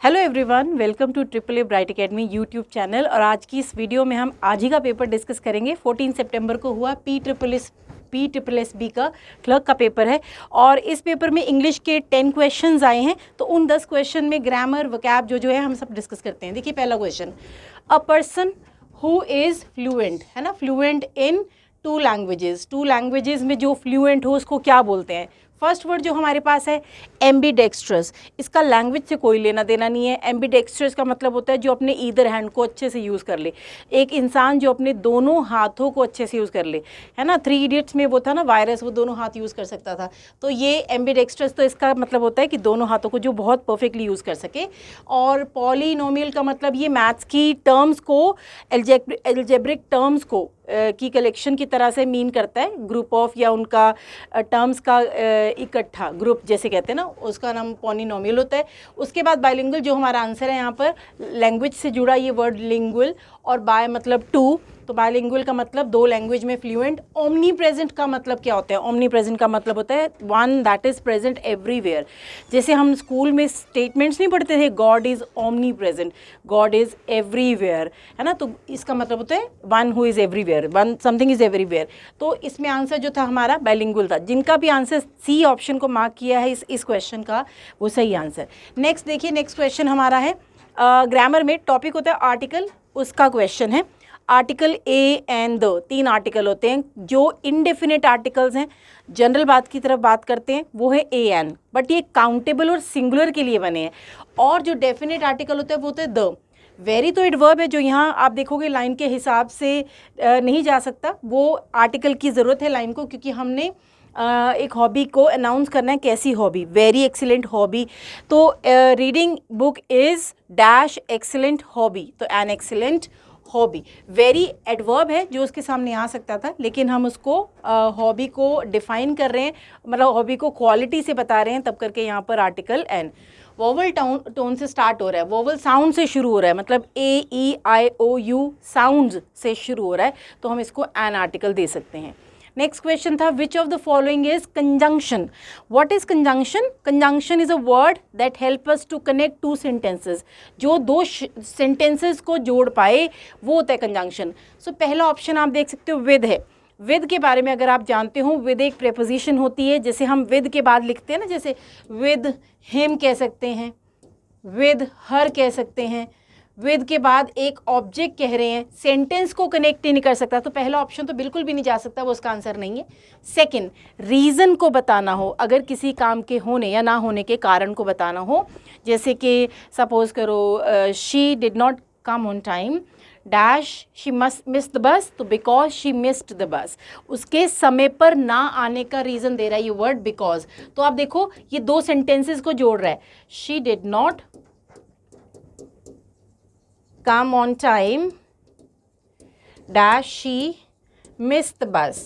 Hello everyone, welcome to triple A bright academy YouTube channel. और आज की इस वीडियो में हम आज ही का पेपर डिस्कस करेंगे। 14 सितंबर को हुआ PSSB का क्लर्क का पेपर है और इस पेपर में इंग्लिश के 10 क्वेश्चंस आए हैं। तो उन 10 क्वेश्चन में ग्रामर वोकैब जो है हम सब डिस्कस करते हैं। देखिए पहला question, a person who is fluent, है ना, फ्लुएंट इन टू लैंग्वेजेस में जो फ्लुएंट हो उसको क्या बोलते हैं। फर्स्ट वर्ड जो हमारे पास है एम्बीडेक्स्ट्रस, इसका लैंग्वेज से कोई लेना देना नहीं है। एम्बीडेक्स्ट्रस का मतलब होता है जो अपने ईदर हैंड को अच्छे से यूज़ कर ले, एक इंसान जो अपने दोनों हाथों को अच्छे से यूज़ कर ले, है ना। 3 इडियट्स में वो था ना वायरस, वो दोनों हाथ यूज़ कर सकता था। तो ये एम्बीडेक्स्ट्रस, तो इसका मतलब होता है कि दोनों हाथों को जो बहुत परफेक्टली यूज़ कर सके। और पॉलीनोमियल का मतलब ये मैथ्स की टर्म्स को, एल्जेब्रिक टर्म्स को की कलेक्शन की तरह से मीन करता है, ग्रुप ऑफ या उनका टर्म्स का इकट्ठा ग्रुप जैसे कहते हैं ना, उसका नाम पॉलीनोमियल होता है। उसके बाद बाइलिंगुअल जो हमारा आंसर है यहाँ पर, लैंग्वेज से जुड़ा ये वर्ड लिंगुअल, और बाय मतलब टू, तो बाइलिंगुअल का मतलब 2 लैंग्वेज में फ्लुएंट। ओमनी प्रेजेंट का मतलब क्या होता है? ओमनी प्रेजेंट का मतलब होता है one that is present everywhere. जैसे हम स्कूल में स्टेटमेंट्स नहीं पढ़ते थे, God is omni present, God is everywhere, है ना। तो इसका मतलब होता है one who is everywhere, one something is everywhere. तो इसमें आंसर जो था हमारा बाइलिंगुअल था। जिनका भी आंसर सी ऑप्शन को मार्क किया है इस क्वेश्चन का, वो सही आंसर। नेक्स्ट देखिए, नेक्स्ट क्वेश्चन हमारा है ग्रामर में टॉपिक होता है आर्टिकल, उसका क्वेश्चन है article A and the. 3 article होते हैं जो इनडेफिनेट आर्टिकल्स हैं, जनरल बात की तरफ बात करते हैं, वो है ए एन, बट ये काउंटेबल और सिंगुलर के लिए बने हैं। और जो डेफिनेट आर्टिकल होता है वो होता है द। वेरी तो एडवर्ब है जो यहाँ आप देखोगे लाइन के हिसाब से नहीं जा सकता, वो आर्टिकल की ज़रूरत है लाइन को, क्योंकि हमने एक हॉबी को अनाउंस करना है। कैसी हॉबी? Very excellent hobby. तो reading book is dash excellent hobby, तो an excellent hobby. Very adverb है जो उसके सामने आ सकता था, लेकिन हम उसको हॉबी को डिफाइन कर रहे हैं, मतलब हॉबी को क्वालिटी से बता रहे हैं, तब करके यहाँ पर आर्टिकल एन। वोवल टोन से स्टार्ट हो रहा है, वोवल साउंड से शुरू हो रहा है, मतलब AEIOU साउंड्स से शुरू हो रहा है, तो हम इसको एन आर्टिकल दे सकते हैं। नेक्स्ट क्वेश्चन था which of the following is conjunction. What is conjunction? Conjunction is a word that help us to connect 2 sentences, जो 2 सेंटेंसेस को जोड़ पाए, वो होता है कंजंक्शन। सो पहला ऑप्शन आप देख सकते हो विद है। विद के बारे में अगर आप जानते हो, विद एक प्रेपोजिशन होती है, जैसे हम विद के बाद लिखते हैं ना, जैसे विद हिम कह सकते हैं, विद हर कह सकते हैं, विद के बाद एक ऑब्जेक्ट कह रहे हैं, सेंटेंस को कनेक्ट ही नहीं कर सकता, तो पहला ऑप्शन तो बिल्कुल भी नहीं जा सकता, वो उसका आंसर नहीं है। सेकंड, रीज़न को बताना हो, अगर किसी काम के होने या ना होने के कारण को बताना हो, जैसे कि सपोज करो she did not come on time dash she must miss the bus, तो because she missed the bus, उसके समय पर ना आने का रीज़न दे रहा है ये वर्ड बिकॉज। तो आप देखो ये 2 सेंटेंसेस को जोड़ रहा है, she did not come on time dash she missed the bus।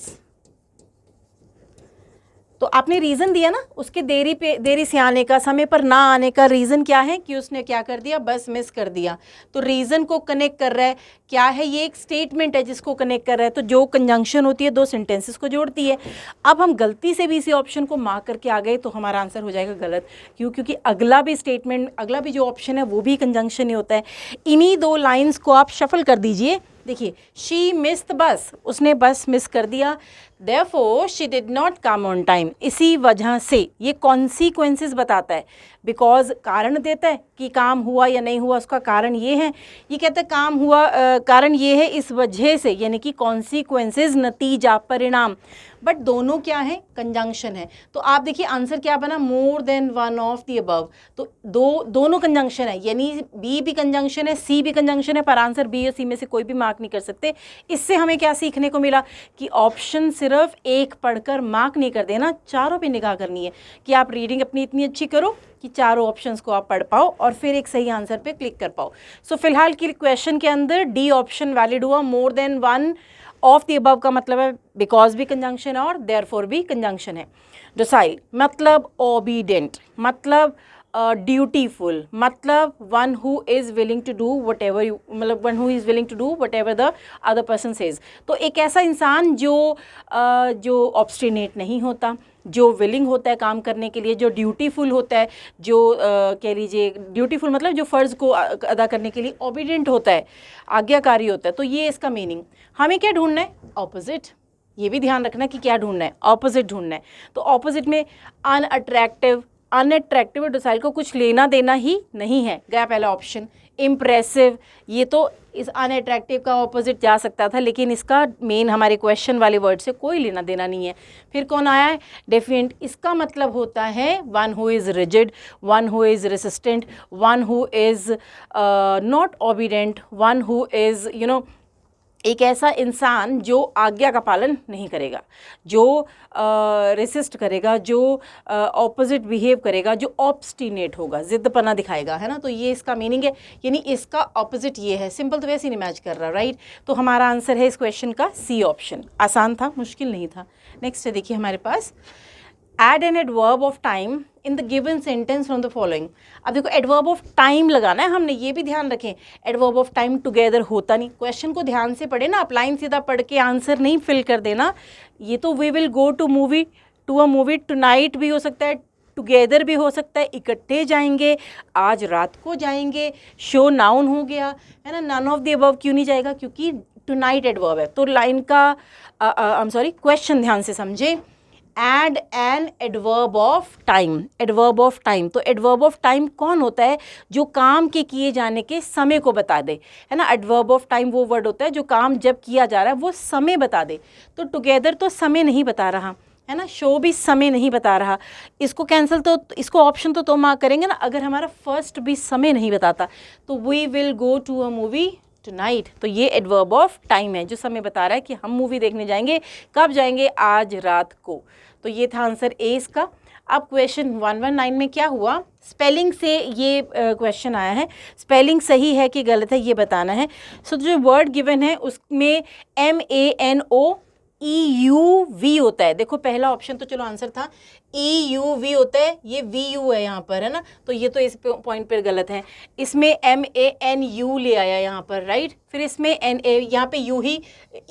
तो आपने रीज़न दिया ना, उसके देरी से आने का, समय पर ना आने का रीज़न क्या है कि उसने क्या कर दिया, बस मिस कर दिया। तो रीज़न को कनेक्ट कर रहा है, क्या है ये? एक स्टेटमेंट है जिसको कनेक्ट कर रहा है। तो जो कंजंक्शन होती है 2 सेंटेंसेस को जोड़ती है। अब हम गलती से भी इसी ऑप्शन को मार्क करके आ गए तो हमारा आंसर हो जाएगा गलत। क्यों? क्योंकि अगला भी स्टेटमेंट, अगला भी जो ऑप्शन है वो भी कंजंक्शन ही होता है। इन्हीं 2 लाइन्स को आप शफल कर दीजिए। देखिए, शी मिस्ड बस, उसने बस मिस कर दिया। Therefore she did not come on time, इसी वजह से ये कॉन्सिक्वेंसेस बताता है। बिकॉज कारण देता है कि काम हुआ या नहीं हुआ, उसका कारण ये है, ये कहता है काम हुआ, कारण ये है इस वजह से, यानी कि कॉन्सिक्वेंसेस, नतीजा, परिणाम। बट दोनों क्या है? कंजंक्शन है। तो आप देखिए आंसर क्या बना, more than one of the above. तो दोनों कंजंक्शन है, यानी बी भी कंजंक्शन है, सी भी कंजंक्शन है, पर आंसर बी और सी में से कोई भी मार्क नहीं कर सकते। इससे हमें क्या सीखने को मिला कि ऑप्शन सिर्फ एक पढ़कर मार्क नहीं कर देना, चारों पे निगाह करनी है कि आप रीडिंग अपनी इतनी अच्छी करो कि चारों ऑप्शंस को आप पढ़ पाओ और फिर एक सही आंसर पे क्लिक कर पाओ। सो फिलहाल की क्वेश्चन के अंदर डी ऑप्शन वैलिड हुआ। More than one of the above का मतलब है बिकॉज भी कंजंक्शन है और देयरफॉर भी कंजंक्शन है। डोसाइल मतलब ओबीडेंट, मतलब ड्यूटीफुल, मतलब one who is willing to do whatever you, मतलब one who is willing to do whatever the other person says. तो एक ऐसा इंसान जो ऑब्स्टिनेट नहीं होता, जो विलिंग होता है काम करने के लिए, जो ड्यूटीफुल होता है, जो कह लीजिए ड्यूटीफुल मतलब जो फ़र्ज़ को अदा करने के लिए ओबीडिएंट होता है, आज्ञाकारी होता है। तो ये इसका मीनिंग। हमें क्या ढूंढना है? ऑपोजिट। ये भी ध्यान रखना कि क्या ढूंढना है, ऑपोजिट ढूंढना है। तो ऑपोजिट में अनअट्रैक्टिव, अनअट्रैक्टिव और डोसाइल को कुछ लेना देना ही नहीं है, गया पहला ऑप्शन। इम्प्रेसिव, ये तो इस अनअट्रैक्टिव का ऑपोजिट जा सकता था, लेकिन इसका मेन हमारे क्वेश्चन वाले वर्ड से कोई लेना देना नहीं है। फिर कौन आया है? डेफिएंट। इसका मतलब होता है one who is rigid, one who is resistant, one who is not obedient, one who is एक ऐसा इंसान जो आज्ञा का पालन नहीं करेगा, जो रेसिस्ट करेगा, जो ऑपोजिट बिहेव करेगा, जो ऑब्स्टिनेट होगा, ज़िद्दपना दिखाएगा, है ना। तो ये इसका मीनिंग है, यानी इसका ऑपोजिट ये है। सिंपल तो वैसे ही नहीं मैच कर रहा, राइट। तो हमारा आंसर है इस क्वेश्चन का सी ऑप्शन। आसान था, मुश्किल नहीं था। नेक्स्ट है, देखिए हमारे पास add an adverb of time in the given sentence from the following. अब देखो एडवर्ब ऑफ टाइम लगाना है हमने, ये भी ध्यान रखें। एडवर्ब ऑफ टाइम टुगेदर होता नहीं, क्वेश्चन को ध्यान से पढ़े ना, आप लाइन सीधा पढ़ के आंसर नहीं फिल कर देना। ये तो we will go to movie, to a movie tonight भी हो सकता है, टुगेदर भी हो सकता है, इकट्ठे जाएंगे, आज रात को जाएंगे, शो नाउन हो गया, है ना। नन ऑफ द अबव क्यों नहीं जाएगा? क्योंकि टुनाइट एडवर्ब है। तो लाइन का क्वेश्चन ध्यान से समझे। Add an adverb of time, adverb of time. तो एडवर्ब ऑफ टाइम कौन होता है? जो काम के किए जाने के समय को बता दे, है ना। एडवर्ब ऑफ टाइम वो वर्ड होता है जो काम जब किया जा रहा है वो समय बता दे। तो टुगेदर तो समय नहीं बता रहा, है ना। शो भी समय नहीं बता रहा। इसको कैंसिल, तो इसको ऑप्शन तो मार्क करेंगे ना, अगर हमारा फर्स्ट भी समय नहीं बताता। तो we will go to a movie tonight. तो ये एडवर्ब ऑफ टाइम है जो समय बता रहा है कि हम मूवी देखने जाएंगे। कब जाएंगे? आज रात को। तो ये था आंसर ए इसका। अब क्वेश्चन 119 में क्या हुआ? स्पेलिंग से ये क्वेश्चन आया है, स्पेलिंग सही है कि गलत है ये बताना है। सो जो वर्ड गिवन है उसमें MANOEUV होता है। देखो पहला ऑप्शन तो चलो आंसर था, EUV होता है, ये VU है यहाँ पर, है ना। तो ये तो इस पॉइंट पर गलत है। इसमें MANU ले आया यहाँ पर, राइट। फिर इसमें यहाँ पे यू ही,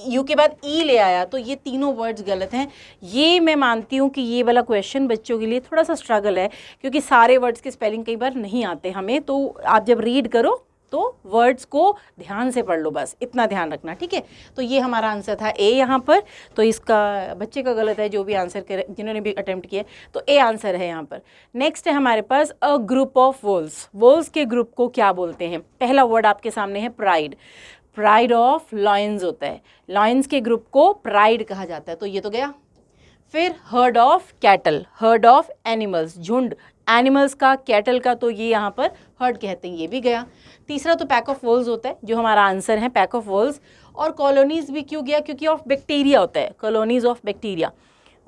यू के बाद E ले आया। तो ये तीनों वर्ड्स गलत हैं। ये मैं मानती हूँ कि ये वाला क्वेश्चन बच्चों के लिए थोड़ा सा स्ट्रगल है, क्योंकि सारे वर्ड्स की स्पेलिंग कई बार नहीं आते हमें। तो आप जब रीड करो तो वर्ड्स को ध्यान से पढ़ लो, बस इतना ध्यान रखना, ठीक है। तो ये हमारा आंसर था ए यहाँ पर। तो इसका बच्चे का गलत है, जो भी आंसर करे, जिन्होंने भी अटेम्प्ट किया। तो ए आंसर है यहाँ पर। नेक्स्ट है हमारे पास अ ग्रुप ऑफ वोल्स। वोल्स के ग्रुप को क्या बोलते हैं? पहला वर्ड आपके सामने है प्राइड। प्राइड ऑफ लॉयंस होता है, लॉयंस के ग्रुप को प्राइड कहा जाता है। तो ये तो गया। फिर heard of cattle, heard of animals, झुंड एनिमल्स का, कैटल का, तो ये यहाँ पर हर्ड कहते हैं, ये भी गया। तीसरा तो पैक ऑफ वोल्स होता है, जो हमारा आंसर है पैक ऑफ वोल्स। और कॉलोनीज भी क्यों गया? क्योंकि ऑफ बैक्टीरिया होता है, कॉलोनीज ऑफ बैक्टीरिया।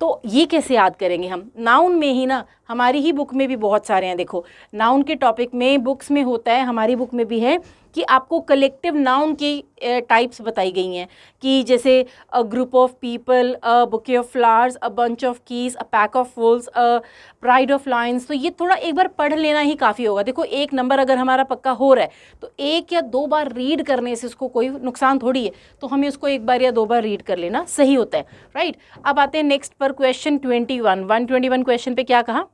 तो ये कैसे याद करेंगे हम? नाउन में ही ना, हमारी ही बुक में भी बहुत सारे हैं। देखो नाउन के टॉपिक में बुक्स में होता है, हमारी बुक में भी है कि आपको कलेक्टिव नाउन की टाइप्स बताई गई हैं, कि जैसे a group of people, a bouquet of flowers, a bunch of keys, a pack of Wolves, a pride of Lions. तो ये थोड़ा एक बार पढ़ लेना ही काफ़ी होगा। देखो एक नंबर अगर हमारा पक्का हो रहा है तो एक या दो बार रीड करने से इसको कोई नुकसान थोड़ी है। तो हमें उसको एक बार या दो बार रीड कर लेना सही होता है, राइट। अब आते हैं नेक्स्ट पर, क्वेश्चन 121 क्वेश्चन पे क्या कहा?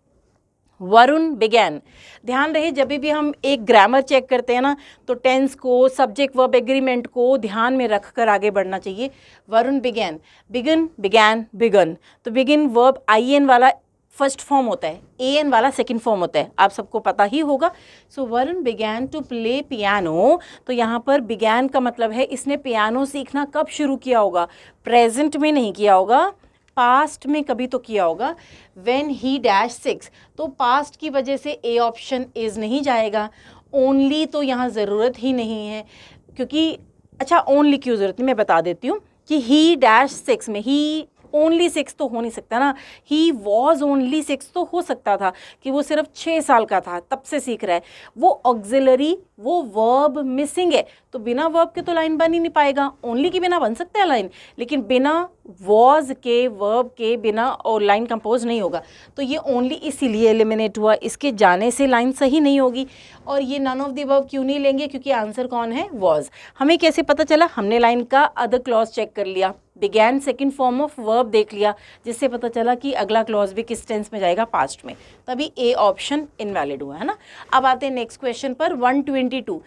वरुण बिगैन। ध्यान रहे जब भी हम एक ग्रामर चेक करते हैं ना, तो टेंस को, सब्जेक्ट वर्ब एग्रीमेंट को ध्यान में रख कर आगे बढ़ना चाहिए। वरुण बिगैन, बिगन, बिगैन, बिगन। तो बिगिन वर्ब IN वाला फर्स्ट फॉर्म होता है, AN वाला सेकंड फॉर्म होता है, आप सबको पता ही होगा। So Varun began to play piano. तो यहाँ पर बिगैन का मतलब है इसने पियानो सीखना कब शुरू किया होगा? प्रेजेंट में नहीं किया होगा, पास्ट में कभी तो किया होगा। व्हेन ही -6, तो पास्ट की वजह से ए ऑप्शन इज नहीं जाएगा। ओनली तो यहाँ ज़रूरत ही नहीं है, क्योंकि अच्छा ओनली क्यों ज़रूरत नहीं, मैं बता देती हूँ कि ही -6 में, ही ओनली 6 तो हो नहीं सकता ना, ही वॉज ओनली 6 तो हो सकता था कि वो सिर्फ 6 साल का था तब से सीख रहा है। वो ऑक्सिलरी, वो वर्ब मिसिंग है, तो बिना वर्ब के तो लाइन बन ही नहीं पाएगा। ओनली के बिना बन सकता है लाइन, लेकिन बिना वॉज के, वर्ब के बिना और लाइन कंपोज नहीं होगा। तो ये ओनली इसीलिए एलिमिनेट हुआ, इसके जाने से लाइन सही नहीं होगी। और ये नन ऑफ द अबव क्यों नहीं लेंगे? क्योंकि आंसर कौन है? वॉज। हमें कैसे पता चला? हमने लाइन का अदर क्लॉज चेक कर लिया, began second form of verb देख लिया, जिससे पता चला कि अगला क्लॉज भी किस टेंस में जाएगा, पास्ट में, तभी ए ऑप्शन इनवैलिड हुआ, है ना। अब आते हैं नेक्स्ट क्वेश्चन पर 122,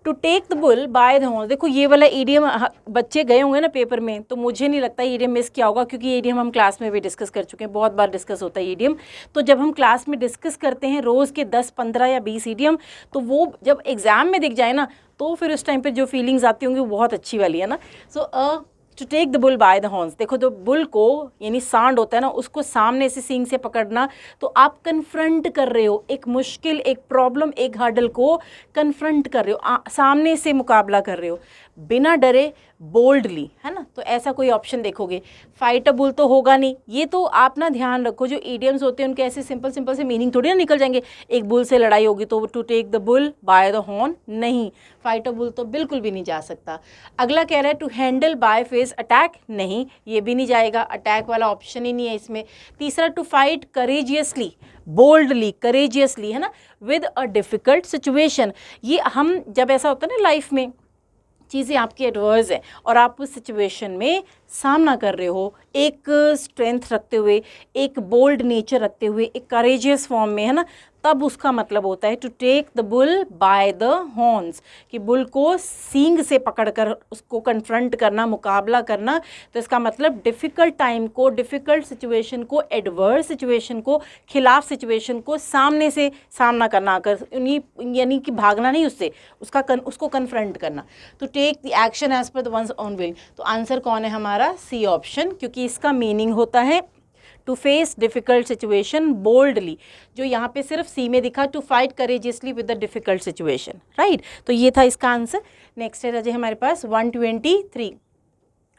to take the bull by the horn. देखो ये वाला ईडियम बच्चे गए होंगे ना पेपर में, तो मुझे नहीं लगता ईडियम मिस किया होगा, क्योंकि ईडियम हम क्लास में भी डिस्कस कर चुके हैं, बहुत बार डिस्कस होता है ईडियम। तो जब हम क्लास में डिस्कस करते हैं रोज़ के 10, 15 या 20 ईडियम, तो वो जब एग्जाम में दिख जाए ना, तो फिर उस टाइम पे जो फीलिंग्स आती होंगी वो बहुत अच्छी वाली है ना। So to take the bull by the horns, देखो जो बुल को यानी सांड होता है ना, उसको सामने से सींग से पकड़ना, तो आप कन्फ्रंट कर रहे हो एक मुश्किल, एक प्रॉब्लम, एक हर्डल को कन्फ्रंट कर रहे हो, सामने से मुकाबला कर रहे हो, बिना डरे, बोल्डली, है ना। तो ऐसा कोई ऑप्शन देखोगे, फाइट अ बुल तो होगा नहीं। ये तो आप ना ध्यान रखो, जो ईडियम्स होते हैं उनके ऐसे सिंपल सिंपल से मीनिंग थोड़ी ना निकल जाएंगे। एक बुल से लड़ाई होगी तो to take the bull by the horn नहीं, फाइट अ बुल तो बिल्कुल भी नहीं जा सकता। अगला कह रहा है to handle by face attack, नहीं, ये भी नहीं जाएगा, अटैक वाला ऑप्शन ही नहीं है इसमें। तीसरा to fight courageously, boldly, courageously, है ना, विद अ डिफ़िकल्ट सिचुएशन। ये हम जब ऐसा होता है ना लाइफ में, चीज़ें आपकी एडवर्स हैं और आप उस सिचुएशन में सामना कर रहे हो, एक स्ट्रेंथ रखते हुए, एक बोल्ड नेचर रखते हुए, एक करेजियस फॉर्म में, है ना, तब उसका मतलब होता है to take the bull by the horns, कि बुल को सींग से पकड़कर उसको कन्फ्रंट करना, मुकाबला करना। तो इसका मतलब डिफ़िकल्ट टाइम को, डिफ़िकल्ट सिचुएशन को, एडवर्स सिचुएशन को, खिलाफ सिचुएशन को सामने से सामना करना, आकर यानी कि भागना नहीं उससे, उसको कन्फ्रंट करना। तो take the action as per the one's own will. तो आंसर कौन है हमारा, सी ऑप्शन, क्योंकि इसका मीनिंग होता है to face difficult situation boldly, जो यहाँ पे सिर्फ सी में दिखा, to fight courageously with the difficult situation, right. तो ये था इसका आंसर। नेक्स्ट है राजे हमारे पास 123,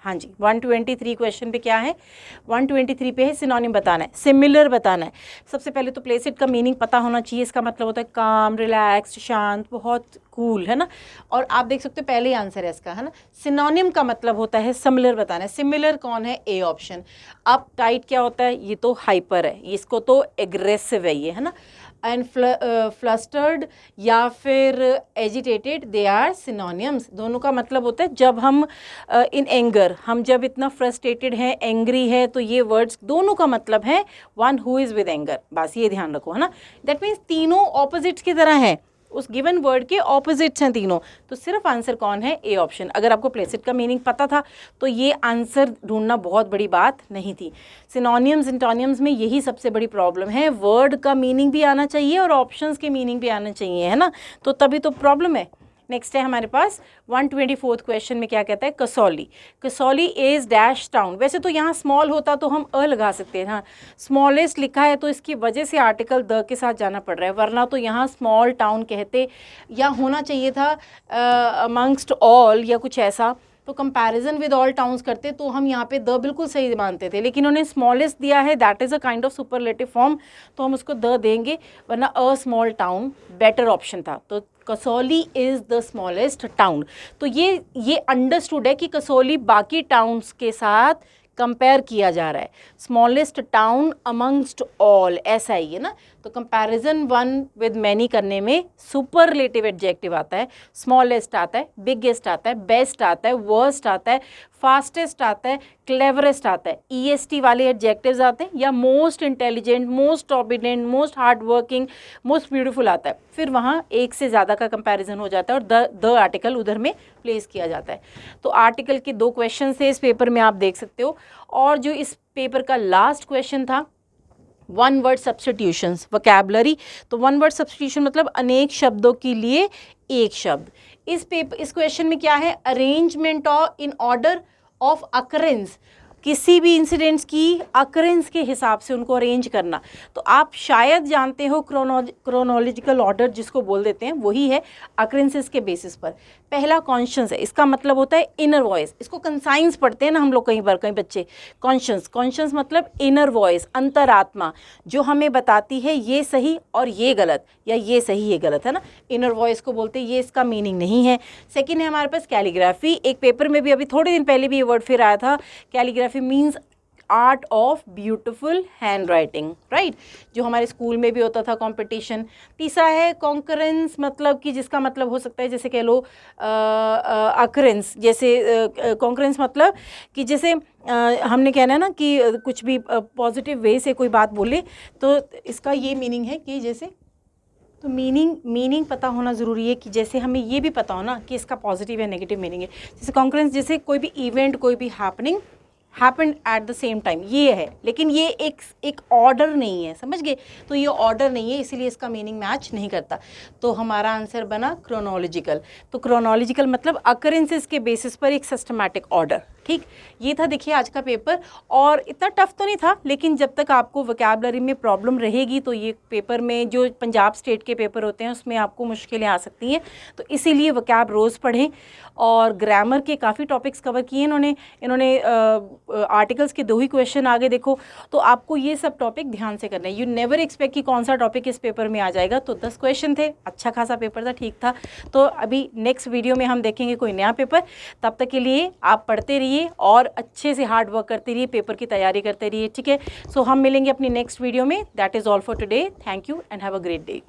हाँ जी 123 क्वेश्चन पे क्या है, 123 पे है सिनोनिम बताना है, सिमिलर बताना है। सबसे पहले तो प्लेसिड का मीनिंग पता होना चाहिए। इसका मतलब होता है काम, रिलैक्स, शांत, बहुत कूल, है ना। और आप देख सकते हो पहले ही आंसर है इसका, है ना। सिनोनिम का मतलब होता है सिमिलर बताना है। सिमिलर कौन है, ए ऑप्शन। अप टाइट क्या होता है, ये तो हाइपर है, इसको तो एग्रेसिव है ये, है ना। एंड फ्लस्टर्ड या फिर एजिटेटेड, दे आर सिनोनिम्स। दोनों का मतलब होता है जब हम इन एंगर, हम जब इतना फ्रस्ट्रेटेड हैं, एंग्री है, तो ये वर्ड्स दोनों का मतलब है one who is with anger. बस ये ध्यान रखो, है ना। दैट मीन्स तीनों ऑपोजिट्स की तरह हैं, उस गिवन वर्ड के ऑपोजिट्स हैं तीनों। तो सिर्फ आंसर कौन है, ए ऑप्शन। अगर आपको प्लेसिड का मीनिंग पता था तो ये आंसर ढूंढना बहुत बड़ी बात नहीं थी। सिनोनियम्स एंटोनियम्स में यही सबसे बड़ी प्रॉब्लम है, वर्ड का मीनिंग भी आना चाहिए और ऑप्शंस के मीनिंग भी आना चाहिए, है ना, तो तभी तो प्रॉब्लम है। नेक्स्ट है हमारे पास 124 क्वेश्चन में क्या कहता है, Kasauli. Kasauli is dash town. वैसे तो यहाँ स्मॉल होता तो हम अ लगा सकते हैं, हाँ स्मॉलेस्ट लिखा है तो इसकी वजह से आर्टिकल द के साथ जाना पड़ रहा है, वरना तो यहाँ स्मॉल टाउन कहते, या होना चाहिए था अमंगस्ट ऑल या कुछ ऐसा, तो कंपैरिजन विद ऑल टाउन्स करते तो हम यहाँ पे द बिल्कुल सही मानते थे, लेकिन उन्होंने स्मॉलेस्ट दिया है, that is a kind of superlative form, तो हम उसको द देंगे, वरना a small town better option था। तो Kasauli is the smallest town. तो ये अंडरस्टूड है कि कसौली बाकी टाउन्स के साथ कंपेयर किया जा रहा है, स्मॉलेस्ट टाउन अमंगस्ट ऑल, ऐसा ही है ना। तो कंपैरिजन वन विद मैनी करने में सुपरलेटिव एडजेक्टिव आता है, स्मॉलेस्ट आता है, बिगेस्ट आता है, बेस्ट आता है, वर्स्ट आता है, फास्टेस्ट आता है, क्लेवरेस्ट आता है, ईएसटी वाले एडजेक्टिव्स आते हैं, या most intelligent, most obedient, most hard working, most beautiful आता है। फिर वहाँ एक से ज़्यादा का कंपैरिजन हो जाता है और द आर्टिकल उधर में प्लेस किया जाता है। तो आर्टिकल के 2 क्वेश्चन थे इस पेपर में, आप देख सकते हो। और जो इस पेपर का लास्ट क्वेश्चन था, वन वर्ड सब्स्टिट्यूशंस, वोकैबुलरी। तो वन वर्ड सब्स्टिट्यूशन मतलब अनेक शब्दों के लिए एक शब्द। इस क्वेश्चन में क्या है, arrangement of in order of occurrence, किसी भी इंसिडेंट्स की अकरेंस के हिसाब से उनको अरेंज करना। तो आप शायद जानते हो क्रोनोलॉजिकल ऑर्डर जिसको बोल देते हैं, वही है अकरेंसेस के बेसिस पर। पहला कॉन्शियस है, इसका मतलब होता है इनर वॉइस, इसको कंसाइंस पढ़ते हैं ना हम लोग कई बार, कई बच्चे। कॉन्शियस मतलब इनर वॉइस, अंतरात्मा, जो हमें बताती है ये सही और ये गलत, या ये सही ये गलत, है ना, इनर वॉइस को बोलते हैं। ये इसका मीनिंग नहीं है। सेकेंड है हमारे पास कैलीग्राफी। एक पेपर में भी अभी थोड़े दिन पहले भी ये वर्ड फिर आया था, calligraphy means art of beautiful hand writing, right, जो हमारे स्कूल में भी होता था कंपटीशन। तीसरा है कॉन्करेंस, मतलब कि जिसका मतलब हो सकता है जैसे कह लो अकरेंस, जैसे कॉन्करेंस मतलब कि जैसे हमने कहना है ना कि कुछ भी पॉजिटिव वे से कोई बात बोले तो इसका ये मीनिंग है कि जैसे, तो मीनिंग पता होना ज़रूरी है कि जैसे हमें ये भी पता हो ना कि इसका पॉजिटिव या नेगेटिव मीनिंग है। जैसे कॉन्करेंस, जैसे कोई भी इवेंट, कोई भी happening happened at the same time, ये है, लेकिन ये एक ऑर्डर नहीं है, समझ गए, तो ये ऑर्डर नहीं है, इसीलिए इसका मीनिंग मैच नहीं करता। तो हमारा आंसर बना क्रोनोलॉजिकल। तो क्रोनोलॉजिकल मतलब अकरेंसेस के बेसिस पर एक सिस्टमैटिक ऑर्डर। ठीक, ये था देखिए आज का पेपर, और इतना टफ तो नहीं था, लेकिन जब तक आपको वोकैबुलरी में प्रॉब्लम रहेगी तो ये पेपर में जो पंजाब स्टेट के पेपर होते हैं उसमें आपको मुश्किलें आ सकती हैं। तो इसीलिए वोकैब रोज़ पढ़ें, और ग्रामर के काफ़ी टॉपिक्स कवर किए इन्होंने आर्टिकल्स के 2 ही क्वेश्चन आगे देखो, तो आपको ये सब टॉपिक ध्यान से करना है। यू नेवर एक्सपेक्ट कि कौन सा टॉपिक इस पेपर में आ जाएगा। तो 10 क्वेश्चन थे, अच्छा खासा पेपर था, ठीक था। तो अभी नेक्स्ट वीडियो में हम देखेंगे कोई नया पेपर। तब तक के लिए आप पढ़ते रहिए और अच्छे से हार्ड वर्क करते रहिए, पेपर की तैयारी करते रहिए, ठीक है। सो हम मिलेंगे अपनी नेक्स्ट वीडियो में। That is all for today. Thank you and have a great day.